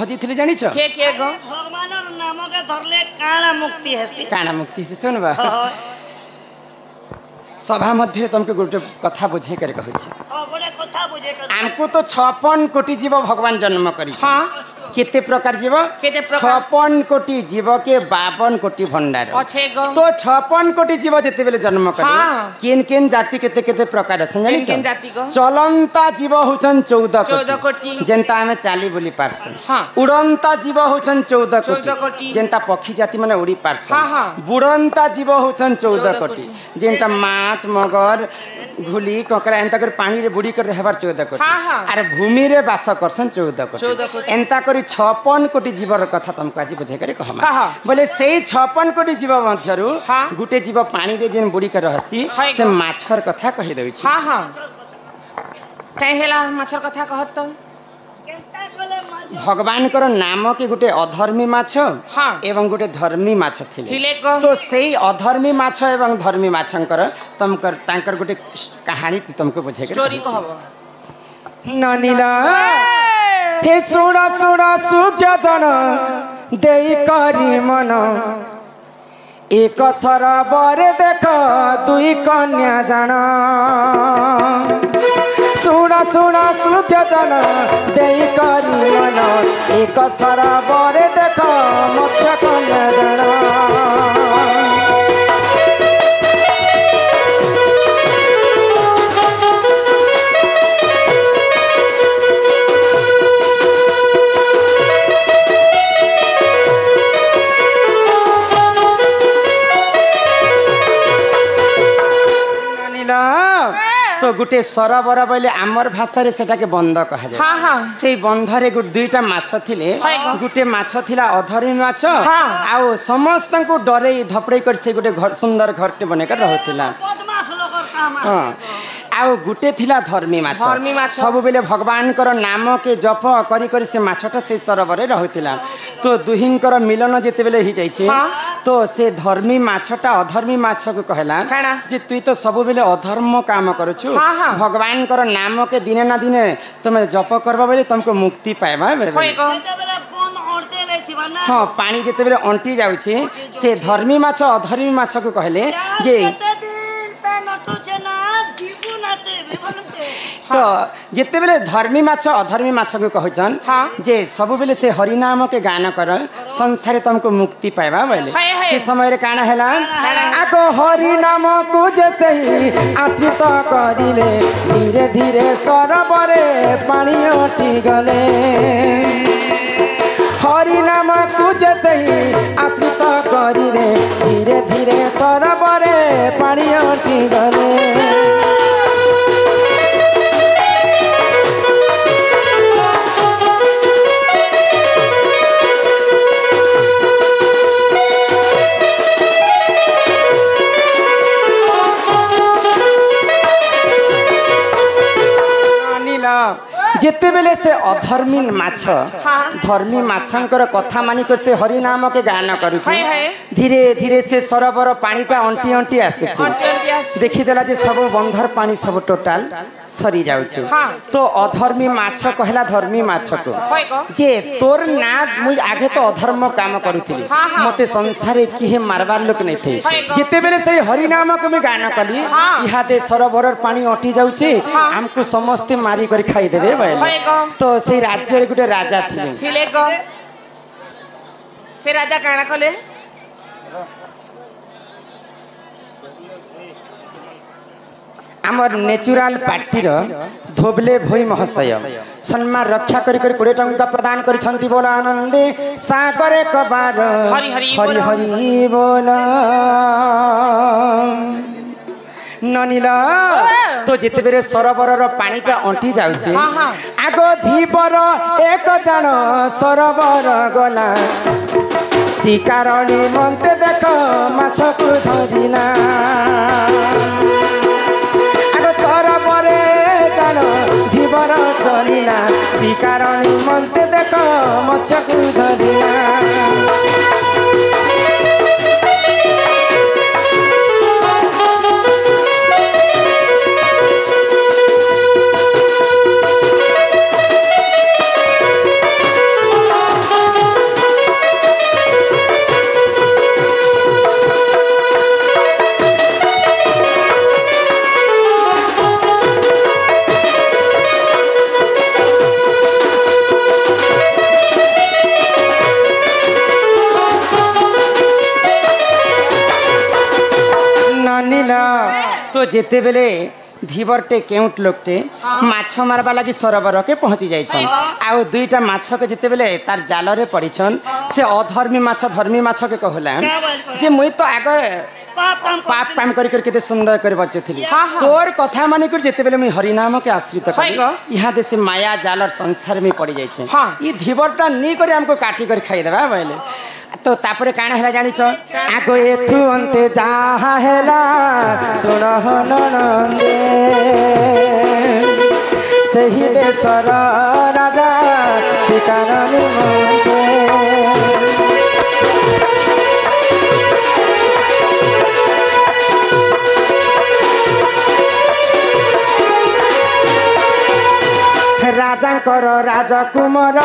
हजी थी जानी छो के गो भगवान नाम के धरले काला मुक्ति हेसी काना मुक्ति से सुनबा सभा मध्य तुमको गोटे कथा बुझे कर कहू बड़े कथा बुझे कर हमको तो 56 कोटी जीव भगवान जन्म करी हाँ केते प्रकार जीव केते प्रकार 56 कोटी जीव के 52 कोटी भंडार अच्छे गो तो 56 कोटी जीव जेते बेले जन्म करे हाँ। केन केन जाति केते केते प्रकार अछन जानि केन जाति गो चलंता जीव होचन 14 कोटी जेंता हमें चाली बोली पारसन हाँ। उड़ंता जीव होचन 14 कोटी कोटी जेंता पक्षी जाति माने उड़ी पारसन हाँ, हाँ। बुड़ंता जीव होचन 14 कोटी जेंता माछ मगर घुली ककरा एंता कर पानी रे बुड़ी कर रहबार 14 कोटी हाँ, हाँ। अरे भूमि रे वास करसन 14 14 कोटी। एंता करी 56 कोटी जीवर कथा तुमको आज बुझे करे कहमा कहा। बोले सेई 56 कोटी जीव मध्यरु हाँ। गुटे जीव पानी रे जेन बुड़ी कर रहसी हाय से गो। माछर कथा कहि दउ छी हाँ हाँ कहे हेला मच्छर कथा कहत तो केंता कले माछ भगवान कर नाम के गुटे अधर्मी माछ हाँ। एवं गुटे धर्मी माछ थिले थिले गो। तो सेई अधर्मी माछ एवं धर्मी माछंकर तुमकर तांकर गुटे कहानी तुमको बुझे स्टोरी कहब ननीला हे सुड़ा सुड़ा सुख्या जन देई करी मन एक सरबर देख दुई कन्या जान सुड़ा सुड़ा सुख्या जन देई करी मन एक सरबर देख मत्स्य कन्या जान तो गुटे सरबर बोले आमर भाषा रे सेटा के बंध कहा जाय हाँ हाँ सेई बंधरे दुईटा माछ थिले गुटे माछ थिला अधर्मी माछ आउ समस्त को डरे धपड़े कर से गुटे घर सुंदर घरटे बने कर रहथिला बदमाश लोकर काम हाँ आउ गुटे थिला धर्मी माछ धर्मी माछ। सब बेले भगवान कर नाम के जप करी करी से माछटा से सरबर रे रहथिला तो दुहिंकर मिलन जेते बेले ही जाय छे तो से धर्मी माछटा अधर्मी माछ को कहला काना? जे तुई तो सब बेले अधर्म काम करूछु हाँ, हाँ। भगवान कर नाम के दिने ना दिने तुम जप करबा बेले तुमको मुक्ति पाएबा होय गो बेले फोन ओढ़ते लेथिबा ना हाँ पानी जेते बेले अंटी जाउछे से धर्मी माछ अधर्मी माछ को कहले जे केते दिन पे नटु छे ना जीवु नाते विभन छे तो जेते बेले धर्मी माछ अधर्मी माछ को कहछन हाँ। जे सब बेले से हरि नाम के गान कर संसारे तुमको मुक्ति पाएबा बेले हाय, हाय। से समय रे काना हैला आको हरि नाम को जैसे ही आश्रित करिले धीरे धीरे सरबरे पानी अटी गले हरि नाम को जैसे ही आश्रित करिले धीरे धीरे सरबरे पानी अटी गले जेते बेले से अधर्मी माछ धर्मी माछंकर कथा मानिकर से हरि नाम के गान करू हाय, हाय। धीरे धीरे से सरबर पानीटा अंटी अंटी आसे अंटी आसे। देखी देला जे सब बंधर पानी सब टोटाल सरी जाउछे हाँ। तो अधर्मी माछ कहला धर्मी माछ को होय गो जे तोर ना मुई आगे तो अधर्म काम करूथिली हाँ, हाँ। मते संसारे किहे मारबार लोक नै थे होय गो। जेते बेले से हरि नाम के मैं गान कली हाँ। इहाते सरबरर पानी अटी जाउछे हमको समस्त मारी कर खाई देबे होय गो। तो से राज्य रे गुटे राजा थिले थिले गो से राजा काना कले आमर नेचुरल पार्टीर धोबले भोई महाशय सम्मान रक्षा करी करी 20 टंका प्रदान करिसंती बोला आनंदे सागरे कबार हरि हरि हरि हरि बोल ननीला तो जिते बेरे सरोवर पानीटा अंटी जाउछे हाँ, हाँ। आगो धीपर एक जन सरोवर गला शिकारणी मन्ते देख माछको धरिला आगो सरोवरे जन धीपर चलिला शिकारणी मन्ते देख माछको धरिला जेते बेले धीवरटे केउट लोकटे माछ मारबा लगी सरोवर के पहुँची जाइछन आउ दुईटा माछ के जेते बेले तार जाल रे पड़ीछन से अधर्मी माछ धर्मी माछ के कहला जे मुई तो आगे पाप काम करी कर केते सुंदर कर बचुथली तोर कथा माने कर जेते बेले मुई हरि नाम के आश्रित कर इहा दे से माया जालर संसार में पड़ी जाइछे ई धीवरटा नी करे हमको काटी कर खाई देबा बोले तो तापरे काना हैला जानि छ आगो एथु अन्ते जाहा हैला सुन ननंदे सही देशर राजा शिकार निमंते राजांकर राजकुमार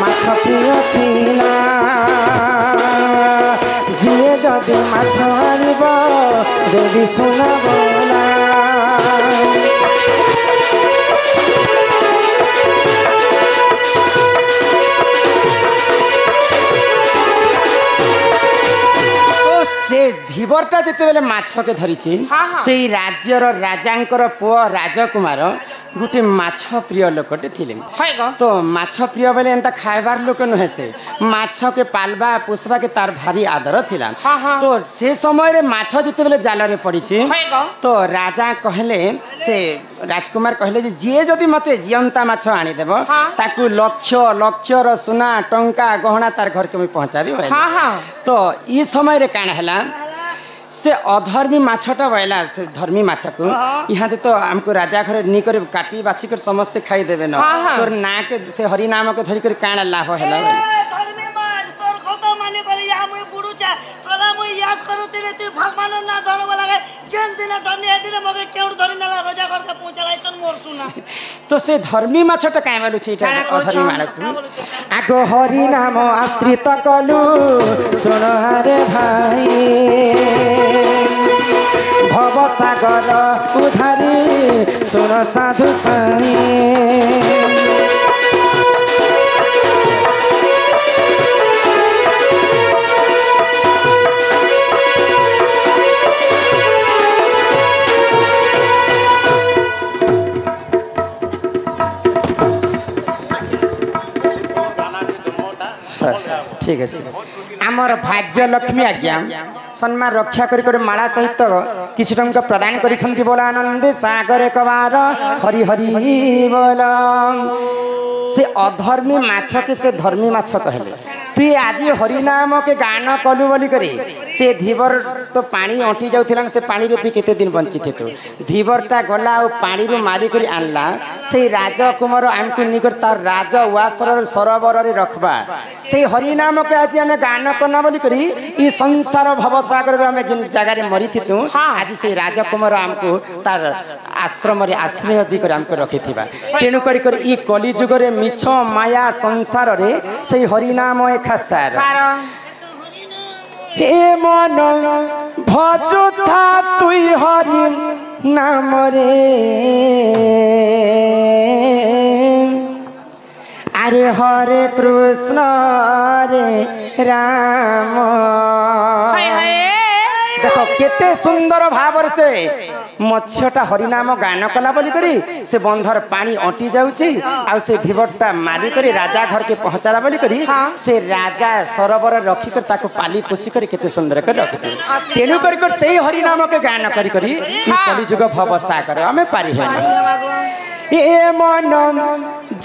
माछ प्रिय थिला जिए जदि माछ आनिब देवी सुनबला से धीवरटा जिते बेले माछ के धरी से राज्यर राजांकर पुआ राजकुमार गोटे माछ प्रिय लोकटे थिले तो माछ प्रिय बेले एंता खाइबार लोक नुहे से माछ के पालबा पोसबा के तार भारी आदर थिला तो से समय रे माछ जिते बेले जाल रे पड़ी तो राजा कहले से राजकुमार कहले जे जदि मते जियंता माछ आनी देबो ताकू लक्ष लक्ष र सोना टंका गहना तार घर के पहुंचाबी तो ई समय रे काना हला से अधर्मी माछटा बहला से धर्मी माछ को यहाँ तो हमको राजा घर नी कर काटी बाछी कर समस्ते खाई देबे न तोर ना के से हरि नाम के धरी कर काना लाभ हैला धर्मी माछ तोर खतो माने कर या मुई बुडुचा सोला मुई यास करते रे तू भगवान ना धरब लागे जेन दिन धन्य दिन मगे केउड धरि ना राजा घर के पहुंचलाइछन मोर सुना तो से धर्मी माछटा काई बालु छी अधर्मी मानक आगो हरि नाम आश्रित कलु सुन रे भाई भव सागर उधारी सुन साधु साई ठीक है आमर भाग्य लक्ष्मी आज्ञा सम्मान रक्षा करी माला सहित किसी टंका प्रदान करिसंती बोला आनंदे सागर एक बार हरि हरि बोल से अधर्मी माछ के से धर्मी माछ कहले तु आज हरिनाम के गान कलु बोली करी से धीवर तो पानी अंटी जाउथिला से पानी रे तु केते दिन बंची थे तू धीवरटा गला और पानी रो मारी करी आनला से राजकुमार आमको निकर तार राज उवासर सरोवर रे रखबा से हरिनाम के आज हमें गान करना बोली करी ई संसार भवसागर में जिन जगह रे मरी थी तू आज से राजकुमार आमको तार आश्रम रे आश्रय दी कर आमको रखी थिबा तेनु करी कर ई कली जुग रे मिछ माया संसार रे से हरिनाम एक खासार ए मन भजुथा तुई हरि नाम रे अरे हरे कृष्ण रे राम देखो केते सुंदर भाव से मत्स्यटा हरिनाम गान कला बोली करी से बंधर पानी अंटी जाउची आ से धीवरटा मारी करी राजा घर के पहुंचाला बोली करी से राजा सरोवर रखी कर ताको पाली पोसी कर केते सुंदर कर रखते तेनु कर से हरिनाम के गान करी करी ई कलिजुग भव सागर हमें पारी है ए मन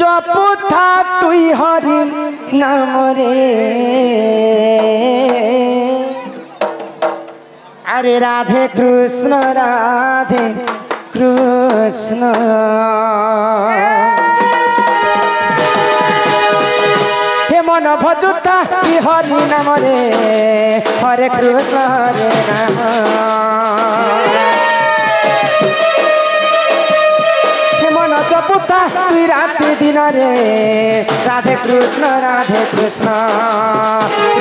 जपुथा तुई हरि नाम रे अरे राधे कृष्ण हे मन भजुता हरि नाम रे हरे कृष्ण हरे राम हे मन जपुता तुई राति दिन रे राधे कृष्ण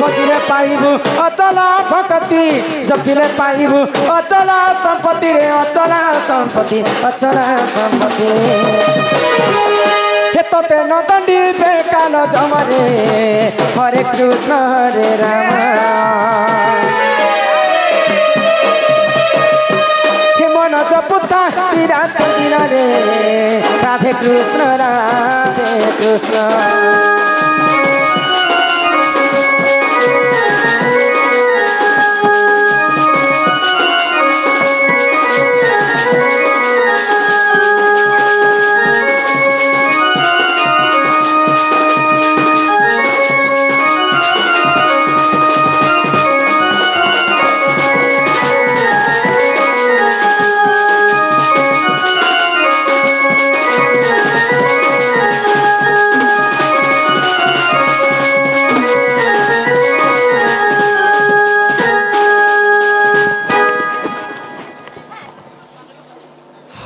बजिले पाइबु अचल भक्ति जपिले पाइबु अचल संपत्ति रे अचल संपत्ति हे तोते नदंडी बेकाल जमरे हरे कृष्ण हरे राम मन ରଜପୁତା ରାତ ଦିନରେ ରାଧେ କୃଷ୍ଣ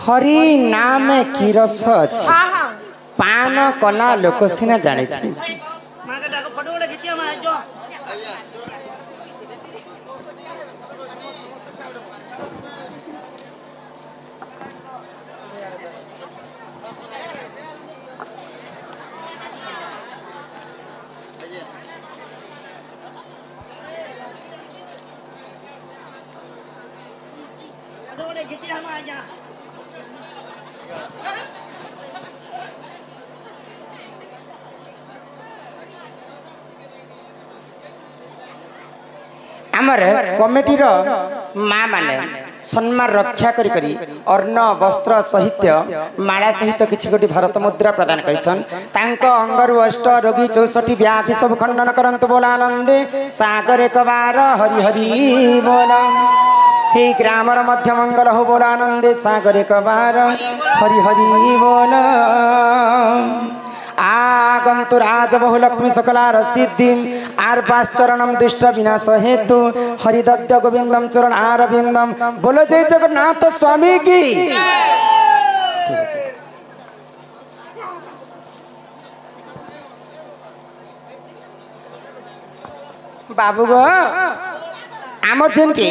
हरि नाम की रस अछि हाँ हाँ पान कला लोक सिना जाने छी मां के डाको फोटो उठा खींचिया मां जो फोटो उठा खींचिया मां जा आमर कमिटीर माँ माने सम्मान रक्षा करी करी अर्ण वस्त्र सहित माला सहित किछि गोटी भारत मुद्रा प्रदान करिछन तांको अंगरु अष्ट रोगी 64 व्याधि सब खंडन करंतु बोला आनंदे सागर एक बार हरि हरि बोल हे ग्रामर मध्य मंगल हो बोला आनंदे सागर एक बार हरि हरि बोल आगंतु राज बहु लक्ष्मी सकलार सिद्धि आर पाश्चरणम दुष्ट विनाश हेतु हरिदत्त गोविंदम चरण आरविंदम बोलो जय जगन्नाथ स्वामी की बाबू गो आमर जेन की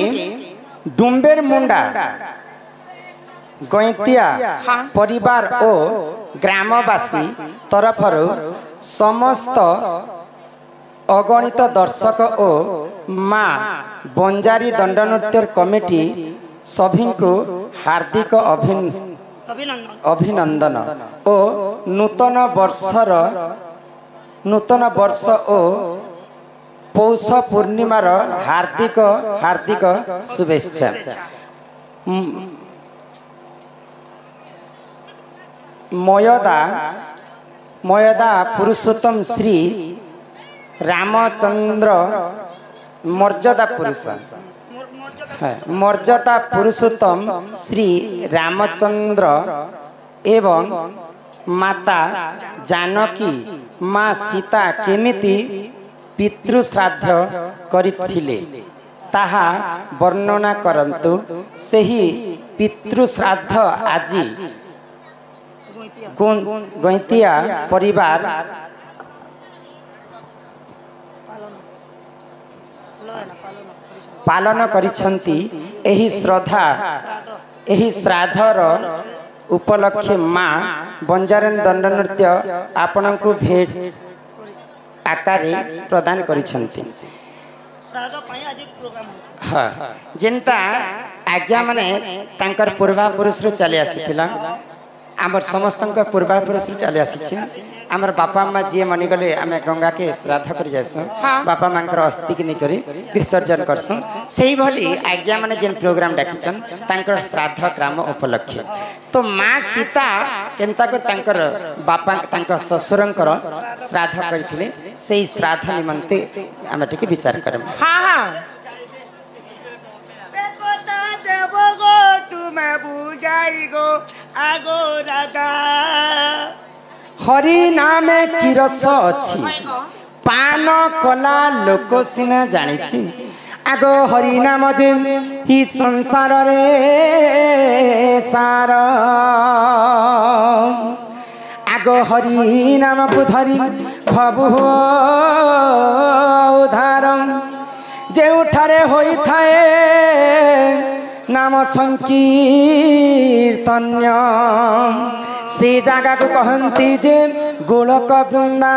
डुम्बेर मुंडा गैतिया परिवार ओ ग्रामवासी तरफर समस्त अगणित दर्शक ओ माँ बंजारी दंड नृत्य कमिटी सभी को हार्दिक अभिनंदन ओ नूतन वर्ष ओ पौष पूर्णिमार हार्दिक हार्दिक शुभेच्छा मयदा पुरुषोत्तम श्री रामचंद्र मर्यादा पुरुष मर्यादा पुरुषोत्तम श्री रामचंद्र एवं माता जानकी माँ सीता केमिति पितृश्राद्ध करिथिले ताहा वर्णना करंतु सेही पितृश्राद्ध आजी गैतिया परिवार पालन करिछंती एही श्राद्धर उपलक्षे माँ बंजारन दंड नृत्य आपण को भेट आकारे प्रदान करिछंती हाँ जेनता आज्ञा माने तांकर पूर्वा पुरुष चली आसीथिला आमर समस्त पूर्वापुरुष चली आसी आमर बापा माँ जी मनीगले आम गंगा के श्राद्ध कर जासु बापा माँ अस्थि की नहीं विसर्जन करसु से भली आज्ञा माने जेन प्रोग्राम डाकिछन तांकर श्राद्ध ग्राम उपलक्ष्य तो माँ सीता केनता कर बापा तांकर ससुरंकर श्राद्ध करथिले सेही श्राद्ध निमंते आम टिके विचार करम हाँ हाँ आगो राधा हरि नामे की रस अछि पान कला लोक सिना जानिछि आगो हरि नाम जे ही संसार रे सार आगो हरि नाम को धरि भव उद्धार जे उठारे होई थाए नाम संकीर्तन्य से जगह को कहती जे गोलक वृंदावन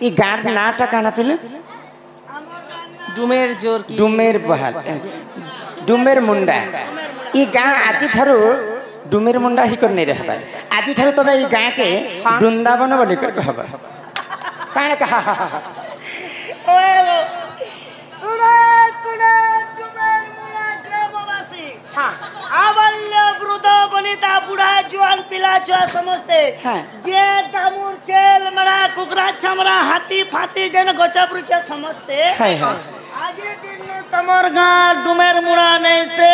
ई गार नाटा काना पिले डुमेर जोर की डुमेर बहाल डुमेर मुंडा ई गाँ आज ठारू डुमेर मुंडा ही कर नहीं रहता आज ठारू तबे ई गाँ के वृंदावन बोली कर कहबा काहे कहा सुने सुने डुमेर मुना ग्रामवासी हाँ आबाल्य वृद्ध वनिता बुढ़ा जवान पिला छुआ समझते हाँ। ये दामुर चेल मरा कुकरा छमरा हाथी फाती जन गोचापुर के समझते हाय हाय आज दिन तमर गाँ डुमेर मुना नहीं से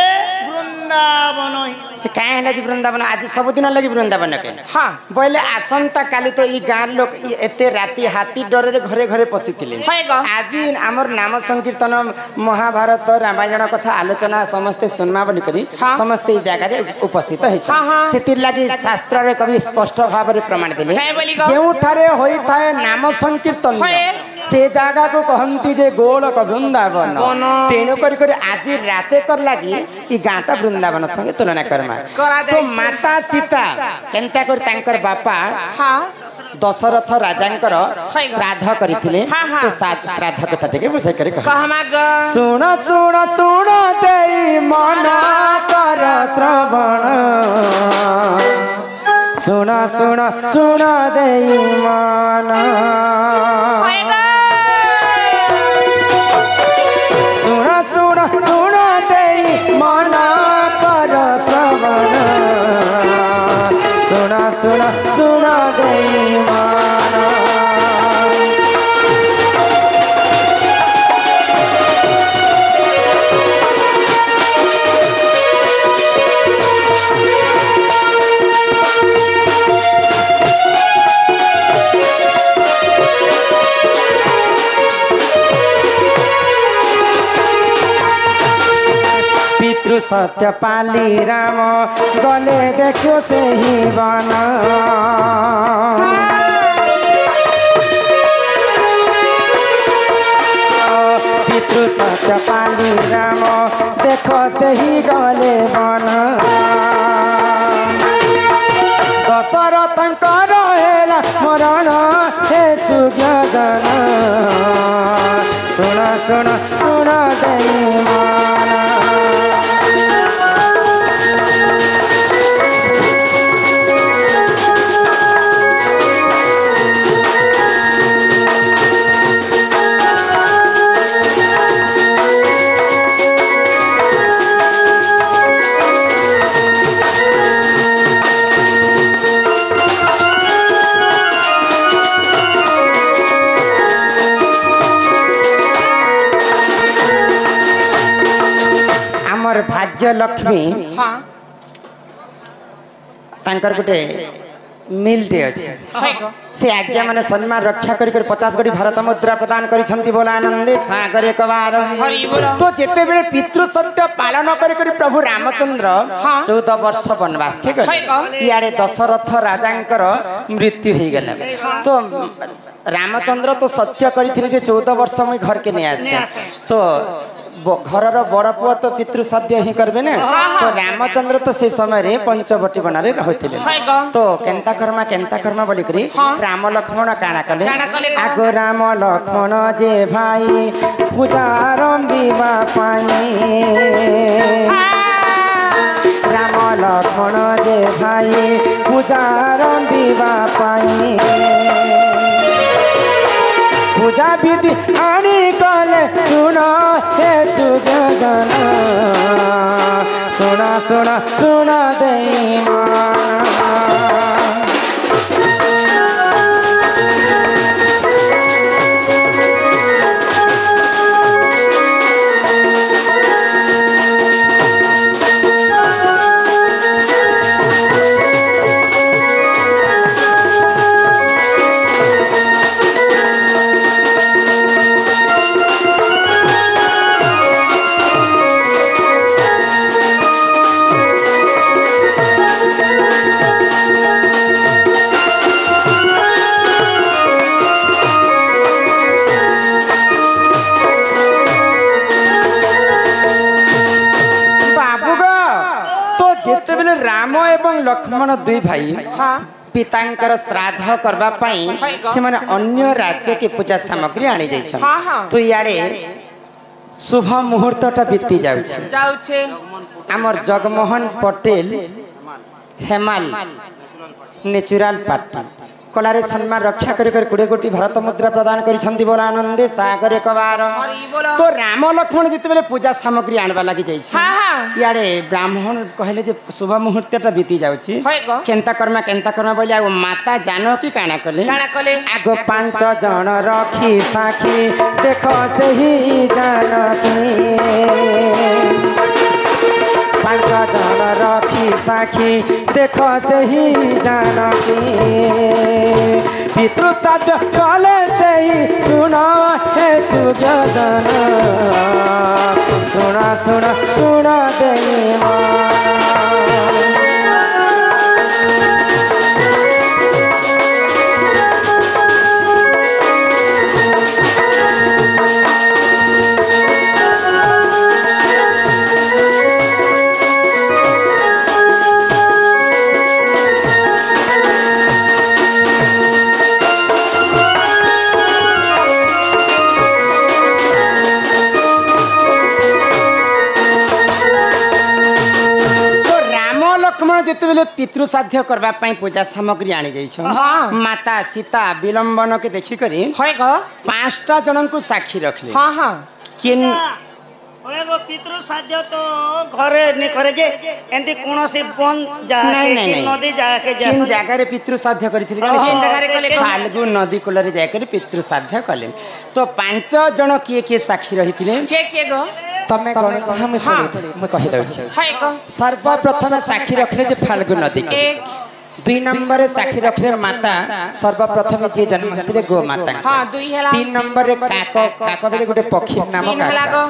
वृंदावन ही से काहे है जी वृंदावन आज सब दिन लगी वृंदावन के हाँ बोले आसंता काली तो ई गाँ लोग एते राती हाथी डरे घरे घरे पशिथिले हाय गा आज आमर नाम संकीर्तन महाभारत रामायण कथा आलोचना समस्ते सुनमा बोली करी हाँ। समस्ते ई जगह उपस्थित है हाँ, हाँ। सेतिर लागि शास्त्र रे कवि स्पष्ट भाव रे प्रमाण देले हाय बोली गा। जेउ ठारे होई थाए नाम संकीर्तन हाय। से जगह को कहंती जे गोलक वृंदावन वन। तेणु करी आज राते कर लागि ई गाँटा वृंदावन संगे तुलना करमा करा तो जाइछि। माता सीता केनता कर तांकर बापा हाँ दशरथ राजांकर श्राद्ध करथिले हाँ, हाँ। से श्राद्ध कथा टिके बुझाई करी कह कहमा ग सुन सुन सुन देई मन कर श्रवण सुन सुन सुन देई मन हाय गा सुन सुन सुन देई मन कर श्रवण सुन सुन सुन देई मन पितृ सत्य पाली राम गले देखो से ही बना पितृ सत्य पाली राम देखो से ही गले बना दशरथंकर हेला मरण हे सुज्ञजन सुन सुन सुन देई मन आमर भाग्य लक्ष्मी हाँ तांकर गुटे मिल टे अछि हाय गा से आज्ञा माने सम्मान रक्षा करी 50 गड़ी भारत मुद्रा प्रदान करिसंती बोला आनंदे सागर एक बार हरि बोल तो जेते बेले पितृ सत्य पालन करी प्रभु रामचंद्र हाँ। 14 वर्ष वनवास के हाय गा। गले इयारे दशरथ राजांकर मृत्यु हो गला तो रामचंद्र तो सत्य करिथिले जे 14 वर्ष में घर के नहीं आसे तो घरर बड़ पुआ तो पितृ साध्य ही करबे ना तो रामचंद्र तो से समय रे पंचवटी बनारे रहथिले हाय गा तो केंता कर्मा बोली करी राम लक्ष्मण काना कले काना कले गा। आगो राम लक्ष्मण जे भाई पूजा रंबिबा पाई राम लक्ष्मण जे भाई पूजा रंबिबा पाई पूजा विधि आनी कले सुनो हे सुज्ञजन सुना सुना सुना देई मन राम एवं लक्ष्मण दुई भाई पितांकर श्राद्ध करबा पाई से माने अन्य राज्य के पूजा सामग्री आनी जाइछन हाँ, हाँ। तो इयाडे शुभ मुहूर्तटा बीती जाउछे जाउछे आमर जगमोहन पटेल हेमाल नेचुराल पार्टी कलारे सम्मान रक्षा करी 20 कोटी भारत मुद्रा प्रदान करिसंती बोला आनंदे सागर एक बार हरि बोलो तो राम लक्ष्मण जिते बेले पूजा सामग्री आनबा लागि जाई छै हाँ हाँ इयाडे ब्राह्मण कहले जे शुभ मुहूर्तटा बीती जाउछि होय गो केंता कर्मा बोले आ माता जानकी काना कले काना कले आगो 5 जन रखी साखी देखो सही जानकी 5 जन रखी साखी देखो सही जानकी पितृ साध कले सही सुना है सुज्ञ जन सुना सुना सुना देवा जिते बेले पितृ साध्य करबा पई पूजा सामग्री आनी जाई छ हाँ। माता सीता विलंबन के देखि करी होय गो 5टा जनन को साक्षी रखले हाँ हाँ किन ओएगो पितृ साध्य तो घरे नि करे जे एंती कोनोसी बन जा नहीं, के नहीं, नहीं। नदी जा के किन जगह रे पितृ साध्य करिथिले हाँ, जाने जगह रे कले फाल्गु नदी कूल रे जाकर पितृ साध्य कले तो 5 जन किए साक्षी रहिथिले के गो तमे गणित हम सुनिथि म कहि दउ छी होय गो सर्वप्रथम साक्षी रखले जे फाल्गु नदी के एक 2 नंबर साक्षी रखले माता सर्वप्रथम जे जन्म होतिले गो माता हाँ 2 हेला 3 नंबर काक बेले गोटे पक्षी नाम 3 हेला गो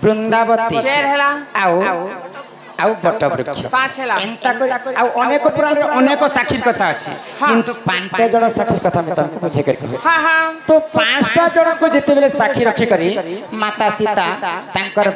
वृंदावती 4 हेला आउ बट वृक्ष 5 हेला एंता कर आउ अनेक पुराण रे अनेक साक्षी कथा अछि किंतु 5 जण साक्षी कथा में तुमको बुझे कर कहै हाँ हाँ तो 5टा जण को जेते बेले साक्षी रखी करी माता सीता तांकर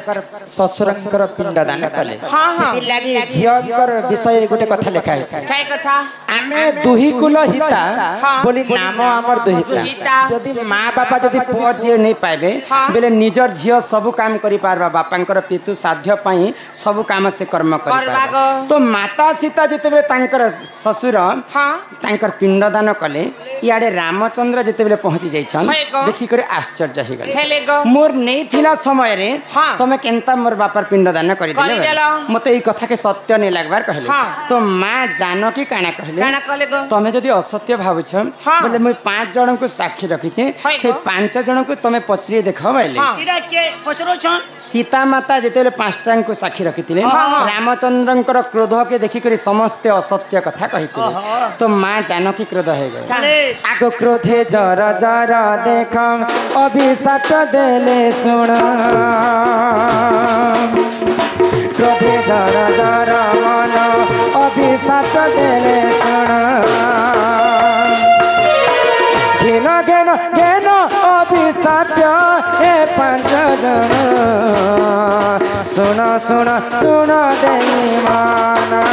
ससुरंकर पिंडदान कले हाँ, हाँ। सेति लागि झियकर विषय गोटे कथा लिखा है काय कथा आमे दुही कुल हिता हाँ। बोली नाम हमर दुहिता दुहिता। जदि माँ बापा जदि पुओ दिए नहीं पाइबे हाँ। बेले निजर झियो सब काम करि पारबा बापांकर पितु साध्य पई सब काम से कर्म करि करबा पारबा गो। तो माता सीता जेते बेले तांकर ससुर हाँ तांकर पिंडदान कले इयाडे रामचंद्र जेते बेले पहुंची जाइछन होय गो। देखि करे आश्चर्य हो गले हेले गो मोर नहीं थिला समय रे हाँ। तमे केनता मोर बापर पिंडदान करि करि दिले देलो। मते ई कथा के सत्य नहीं लागबार कहले हाँ। तो माँ जानकी काना कहले काना कले गो तमे जदि असत्य भाबुछ हाँ। बोले मुई 5 जन को साक्षी रखिछे होय से गो। 5 जन को तमे पचरी देखो बाइले हाँ। इरा के पचरो छन सीता माता जेते 5टा को साक्षी रखिथिले हाँ, हाँ। रामचंद्रंकर क्रोध के देखि करी समस्त असत्य कथा कहिथिले तो माँ जानकी क्रोध हे गए चले आगो क्रोधे जर जर देखम अभिशाप देले सुन क्रोधे जर जर मन अभिशाप देले सुन घेन घेन घेन अभिशाप हे 5 जन सुन सुन सुन दैवाना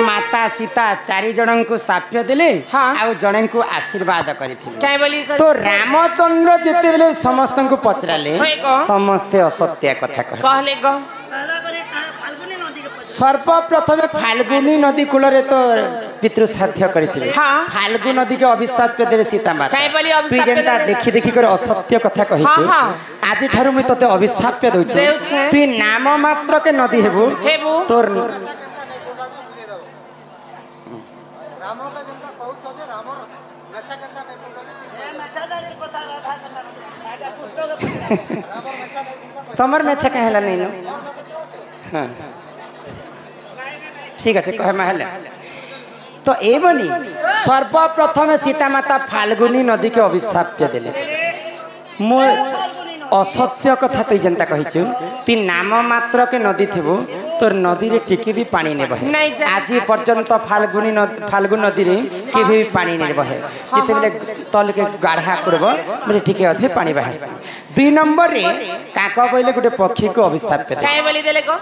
माता सीता 4 जन को साप्य दिले हाँ। आउ जन को आशीर्वाद करिथिले काय बोली तो रामचंद्र जेते बेले समस्त को पचराले होय गो। समस्त असत्य कथा कहले कहले गो पहला करे फाल्गुनी नदी के सर्वप्रथम फाल्गुनी नदी कूल रे तो पितृ साध्य करथिले हाँ। फाल्गु नदी के अभिशाप पे देले सीता माता काय बोली तू अभिशाप जेंता देले? देखि देखि कर असत्य कथा कहि हाँ, हाँ। आज ठारू मैं तते अभिशाप पे दउछ देउछे। तू नाम मात्र के नदी हेबु हेबु। तोर तमर में छके हला नहीं नो हां ठीक আছে কহে মাহলে तो एवनी सर्वप्रथम सीता माता फाल्गुनी नदी के अभिशाप के देले मो असत्य कथा तई जनता कहिछु ती नाम मात्र के नदी थेबो तोर नदी रे टिके भी पानी ने बहे नहीं जा- आज पर्यंत फाल्गुन नदी रे के भी पानी ने बहे जेते बेले तल के गाढ़ा करबो मेरे टिके अधे पानी बहे 2 नंबर रे काका बोले गुटे पक्षी को अभिशाप के काय बोली देले गो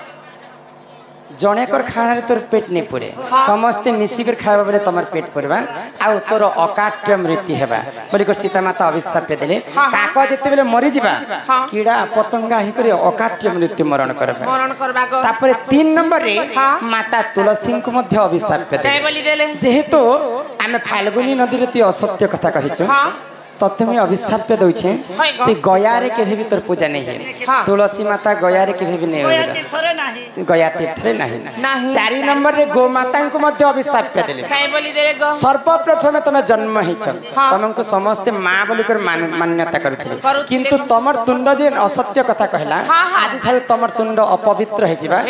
जणेकर खाना तोर पेट नहीं पुरे समस्ते मिसिकर खावा बेले तमर पेट पुरबा आ तोर अकाट्य मृत्यु हेबा बोलिकर सीता माता अभिशाप देले काक जेते बेले मरि जिबा कीड़ा पतंगा ही करे अकाट्य मृत्यु मरण करबा तापर 3 नंबर रे माता तुलसी को मध्य अभिशाप देले जेहेतु आमे फाल्गुनी नदी रे असत्य कथा कहिछु तते मैं अभिशाप दउछे ते गया रे केभी भी तोर पूजा नहीं है तुलसी माता गया रे केभी भी नहीं होगा गया तीर्थ रे नहीं 4 नंबर रे गो माता को मध्य अभिशाप देले काई बोली देले गो सर्वप्रथम तमे जन्म हिच तमको समस्त मां बोली कर मान्यता करथिले किंतु तमर तुंड जे असत्य कथा कहला आज छाड़ तमर तुंड अपवित्र हे जिबा आ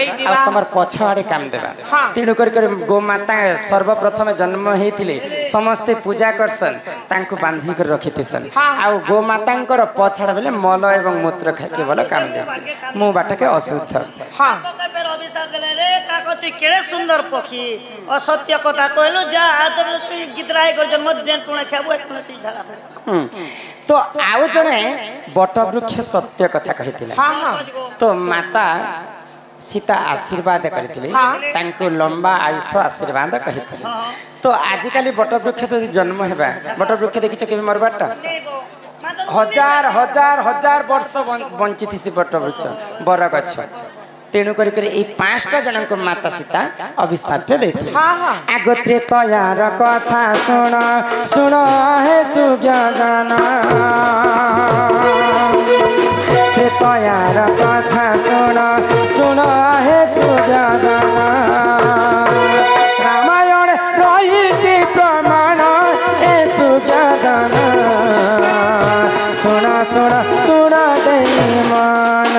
तमर पछ आड़े काम देबा तिणु कर गो माता सर्वप्रथम जन्म हेथिले समस्त पूजा करसन तांको बांधी कर रखि आउ गो माता पछाड़ बेले मल एवं मूत्र खाए केवल काम देसी मुँह बाट के अशुद्ध केड़े सुंदर पक्षी असत्य कथा कहलु जा गीतराई कर जन्म देन टुणे खाबो टुणे ती झाला तो आउ जने बटवृक्ष सत्य कथा कहितिला तो माता सीता आशीर्वाद करथिले तांको लंबा आयुष आशीर्वाद कहिथिले तो आजिकाली बटवृक्ष तो जन्म हेबा बटवृक्ष देखिछ केबे मरबाटा हजार हजार हजार वर्ष बंचित से बटवृक्ष बर गछ तेणु करी ए 5टा जन को माता सीता अभिशाप देथिले आगोत्रे तयार कथा सुन सुन हे सुज्ञान तयार कथा सुन सुन हे सुज्ञान रामायण रही प्रमाण ए सुज्ञान सुन सुन सुन दे मन